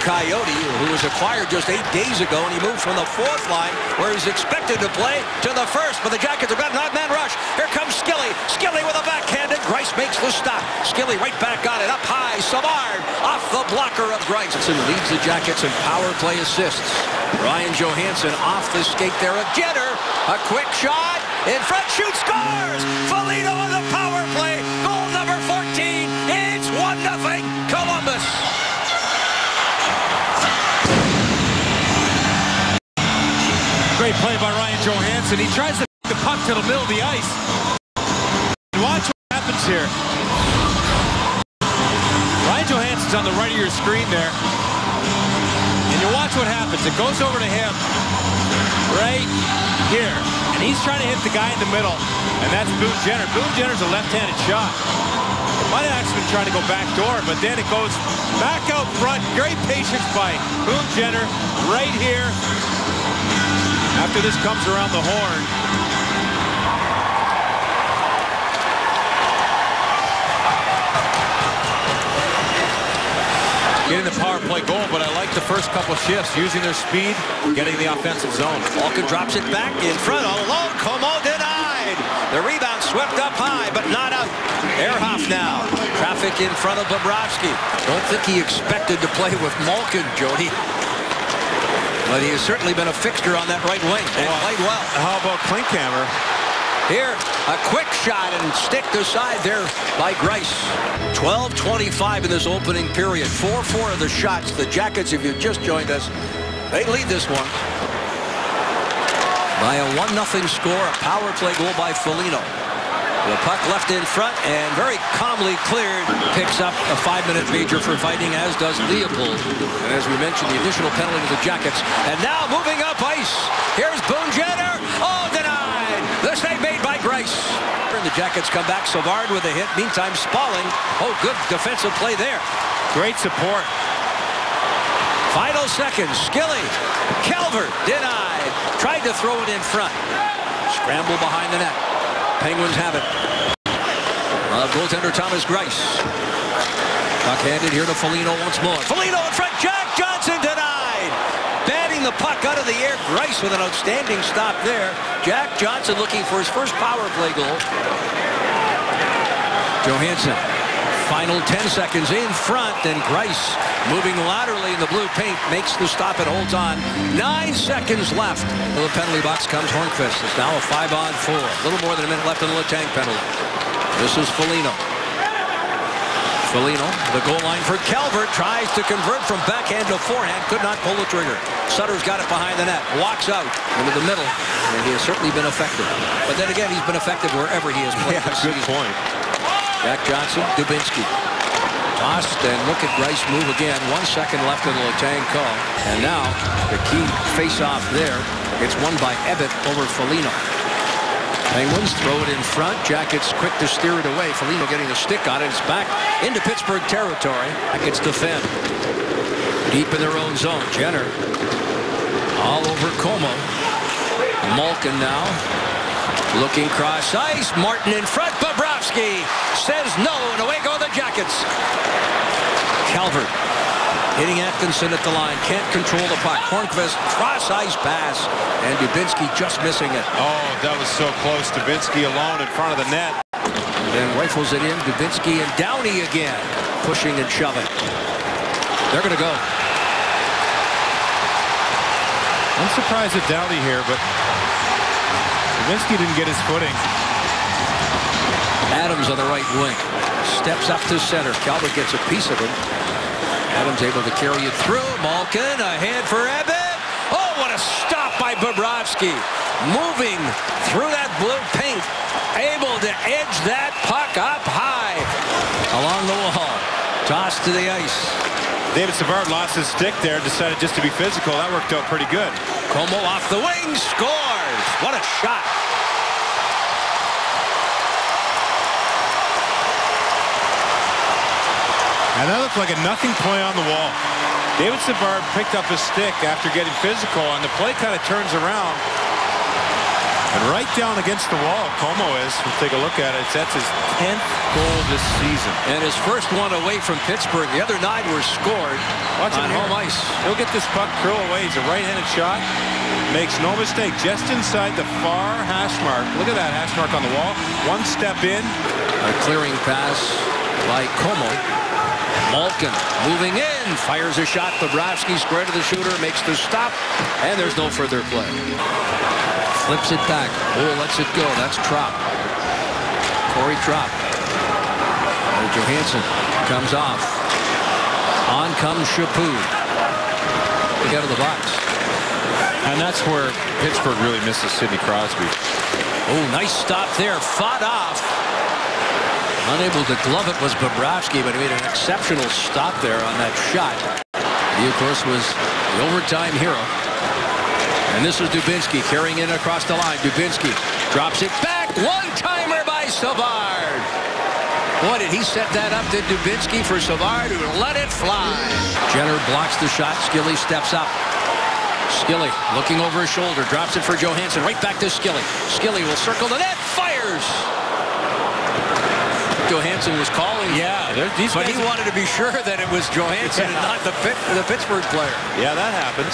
Coyote, who was acquired just 8 days ago, and he moved from the 4th line, where he's expected to play, to the 1st. But the Jackets have got an odd-man rush. Here comes Skilly. Skilly with a backhanded. Grice makes the stop. Skilly right back on it. Up high. Savard off the blocker of Grice. Leads the Jackets in power play assists. Ryan Johansson off the skate there of Jenner. A quick shot. In front. Shoot. Scores. Foligno on the power play. Goal number 14. It's 1-0 Columbus. Great play by Ryan Johansson. He tries to the puck to the middle of the ice. And watch what happens here. Ryan Johansson's on the right of your screen there. And you watch what happens. It goes over to him right here. And he's trying to hit the guy in the middle. And that's Boone Jenner. Boone Jenner's a left-handed shot. Might have actually been trying to go back door, but then it goes back out front. Great patience by Boone Jenner right here. After this comes around the horn. Getting the power play goal, but I like the first couple shifts, using their speed, getting the offensive zone. Malkin drops it back in front all alone. Como denied. The rebound swept up high, but not out. Ehrhoff now. Traffic in front of Bobrovsky. Don't think he expected to play with Malkin, Jody. But he has certainly been a fixture on that right wing and played well. How about Klinkhammer? Here, a quick shot and sticked aside there by Grice. 12:25 in this opening period. 4-4 of the shots. The Jackets, if you've just joined us, they lead this one by a 1-0 score. A power play goal by Foligno. The puck left in front and very calmly cleared. Picks up a 5-minute major for fighting, as does Leopold. And as we mentioned, the additional penalty to the Jackets. And now moving up ice. Here's Boone Jenner. Oh, denied. The save made by Grice. And the Jackets come back. Savard with a hit. Meantime, Spalling. Oh, good defensive play there. Great support. Final seconds. Skilly. Calvert denied. Tried to throw it in front. Scramble behind the net. Penguins have it. Goaltender Thomas Grice. Puck handed here to Foligno once more. Foligno in front. Jack Johnson denied. Batting the puck out of the air. Grice with an outstanding stop there. Jack Johnson looking for his first power play goal. Johansson. Final 10 seconds in front, and Grice moving laterally in the blue paint makes the stop and holds on. 9 seconds left. To the penalty box comes Hornqvist. It's now a 5-on-4. A little more than a minute left in the Letang penalty. This is Foligno. Foligno, the goal line for Calvert, tries to convert from backhand to forehand, could not pull the trigger. Sutter's got it behind the net, walks out into the middle, and he has certainly been effective. But then again, he's been effective wherever he has played. Yeah, good point. Jack Johnson, Dubinsky. Tossed, and look at Grice move again. 1 second left in the Letang call. And now, the key face-off there. It's won by Ebbett over Foligno. Penguins throw it in front. Jackets quick to steer it away. Foligno getting a stick on it. It's back into Pittsburgh territory. Jackets defend. Deep in their own zone. Jenner all over Como. Malkin now. Looking cross ice. Martin in front. Bobrovsky says no, and away go the Jackets. Calvert hitting Atkinson at the line. Can't control the puck. Hornqvist cross ice pass, and Dubinsky just missing it. Oh, that was so close. Dubinsky alone in front of the net. Then rifles it in. Dubinsky and Downey again, pushing and shoving. They're going to go. I'm surprised at Downey here, but Dubinsky didn't get his footing. Adams on the right wing. Steps up to center. Calvert gets a piece of him. Adams able to carry it through. Malkin ahead for Ebbett. Oh, what a stop by Bobrovsky. Moving through that blue paint. Able to edge that puck up high. Along the wall. Tossed to the ice. David Savard lost his stick there. Decided just to be physical. That worked out pretty good. Como off the wing. Scores. What a shot. And that looked like a nothing play on the wall. David Savard picked up his stick after getting physical, and the play kind of turns around. And right down against the wall, Como is. We'll take a look at it. That's his 10th goal this season. And his first one away from Pittsburgh. The other 9 were scored on home ice. He'll get this puck curl away. He's a right-handed shot. Makes no mistake. Just inside the far hash mark. Look at that hash mark on the wall. One step in. A clearing pass by Como. Malkin moving in. Fires a shot. Bobrovsky square to the shooter. Makes the stop. And there's no further play. Flips it back. Oh, lets it go. That's Trop. Corey Trop. Johansson comes off. On comes Chaput. They get out of the box. And that's where Pittsburgh really misses Sidney Crosby. Oh, nice stop there. Fought off. Unable to glove it was Bobrovsky, but he made an exceptional stop there on that shot. He, of course, was the overtime hero. And this is Dubinsky carrying in across the line. Dubinsky drops it back. One-timer by Savard. Boy, did he set that up, did Dubinsky, for Savard, who let it fly. Jenner blocks the shot. Skilly steps up. Skilly looking over his shoulder. Drops it for Johansson. Right back to Skilly. Skilly will circle the net. Fires. Johansson was calling. Yeah, but he wanted to be sure that it was Johansson and not the Pittsburgh player. Yeah, that happens.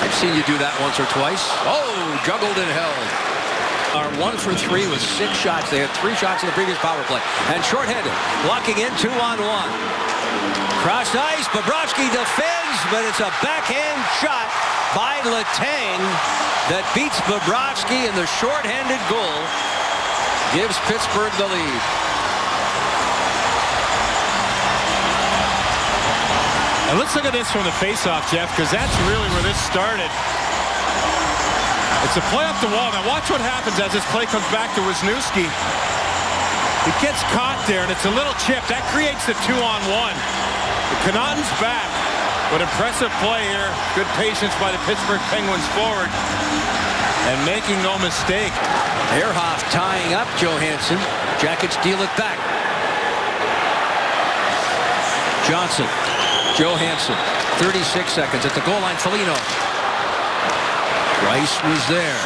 I've seen you do that once or twice. Oh, juggled and held. Are 1 for 3 with 6 shots. They had 3 shots in the previous power play. And shorthanded, blocking in 2-on-1. Cross ice, Bobrovsky defends, but it's a backhand shot by Letang that beats Bobrovsky, and the shorthanded goal gives Pittsburgh the lead. And let's look at this from the faceoff, Jeff, because that's really where this started. It's a play off the wall. Now watch what happens as this play comes back to Wisniewski. He gets caught there, and it's a little chip. That creates the 2-on-1. Connaughton's back, but impressive play here. Good patience by the Pittsburgh Penguins forward, and making no mistake. Ehrhoff tying up Johansson. Jackets deal it back. Johnson. Johansson, 36 seconds at the goal line. Foligno. Rice was there.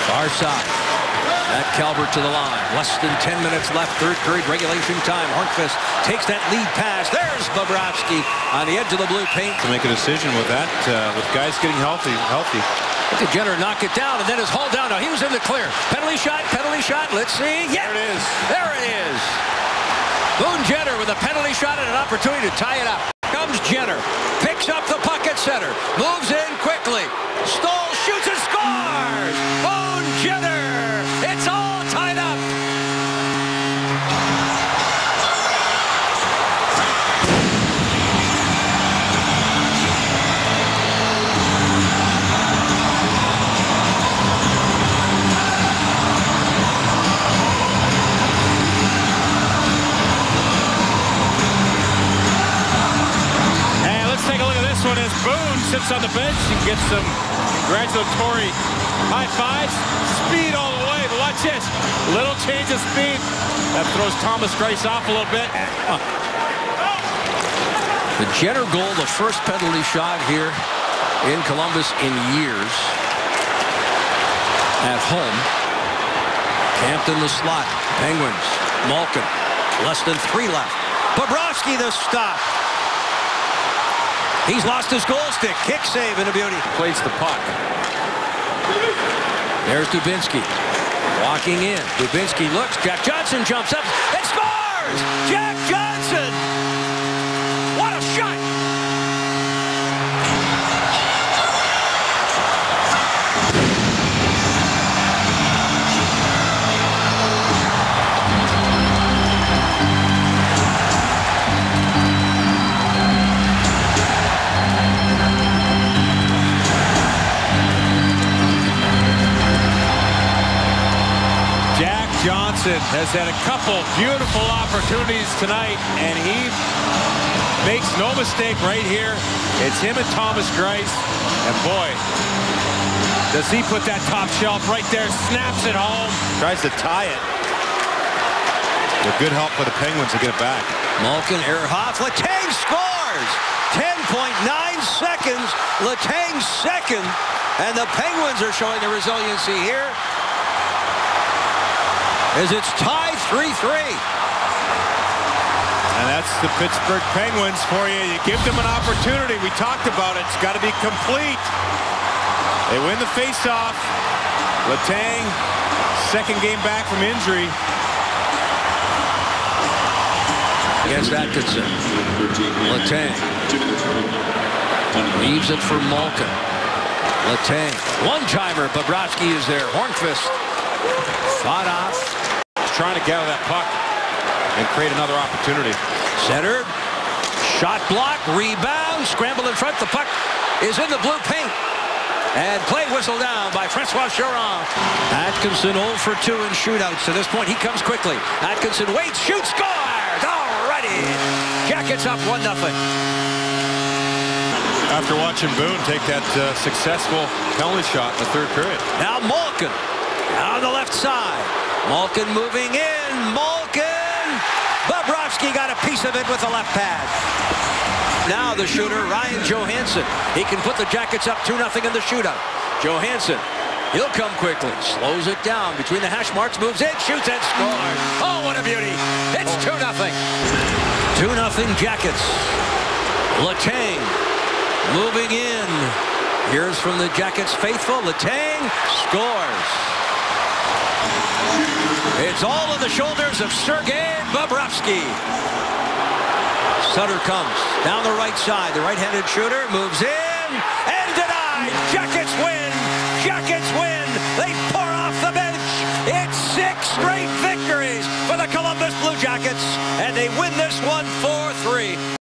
Far side. Matt Calvert to the line. Less than 10 minutes left. Third period regulation time. Hornqvist takes that lead pass. There's Bobrovsky on the edge of the blue paint. To make a decision with that, with guys getting healthy. Look at Jenner knock it down, and then is hauled down. Now he was in the clear. Penalty shot. Let's see. Yeah, there it is. There it is. Boone Jenner with a penalty shot and an opportunity to tie it up. Comes Jenner, picks up the puck at center, moves in quickly. Stoll shoots and scores! Boone Jenner! It's all tied up! Boone sits on the bench and gets some congratulatory high fives. Speed all the way, but watch this. Little change of speed. That throws Thomas Greiss off a little bit. The Jenner goal, the first penalty shot here in Columbus in years. At home. Camped in the slot. Penguins. Malkin. Less than 3 left. Bobrovsky the stop. He's lost his goal stick. Kick save and a beauty. Plays the puck. There's Dubinsky. Walking in. Dubinsky looks. Jack Johnson jumps up and scores! Jack Johnson! What a shot! Johnson has had a couple beautiful opportunities tonight, and he makes no mistake right here. It's him and Thomas Greiss, and boy, does he put that top shelf right there, snaps it home. Tries to tie it. With good help for the Penguins to get it back. Malkin, Ehrhoff, Letang scores! 10.9 seconds, Letang second. And the Penguins are showing the resiliency here as it's tied 3-3. And that's the Pittsburgh Penguins for you. You give them an opportunity. We talked about it. It's got to be complete. They win the faceoff. Letang, second game back from injury. Against Atkinson. Letang. Leaves it for Malkin. Letang. One-timer. Bobrovsky is there. Hornqvist. Fought off. He's trying to gather that puck and create another opportunity. Centered. Shot block. Rebound. Scramble in front. The puck is in the blue paint. And play whistle down by Francois Charron. Atkinson 0 for 2 in shootouts. To this point, he comes quickly. Atkinson waits, shoots, scores! Alrighty. Jackets up 1-0. After watching Boone take that successful penalty shot in the third period. Now Malkin on the left side. Malkin moving in. Malkin. Bobrovsky got a piece of it with the left pad. Now the shooter, Ryan Johansson. He can put the Jackets up 2-0 in the shootout. Johansson, he'll come quickly. Slows it down between the hash marks, moves in, shoots and scores. Oh, what a beauty. It's 2-0. 2-0 Jackets. Letang moving in. Here's from the Jackets faithful. Letang scores. It's all on the shoulders of Sergei Bobrovsky. Sutter comes down the right side. The right-handed shooter moves in and denied. Jackets win. Jackets win. They pour off the bench. It's 6 straight victories for the Columbus Blue Jackets, and they win this one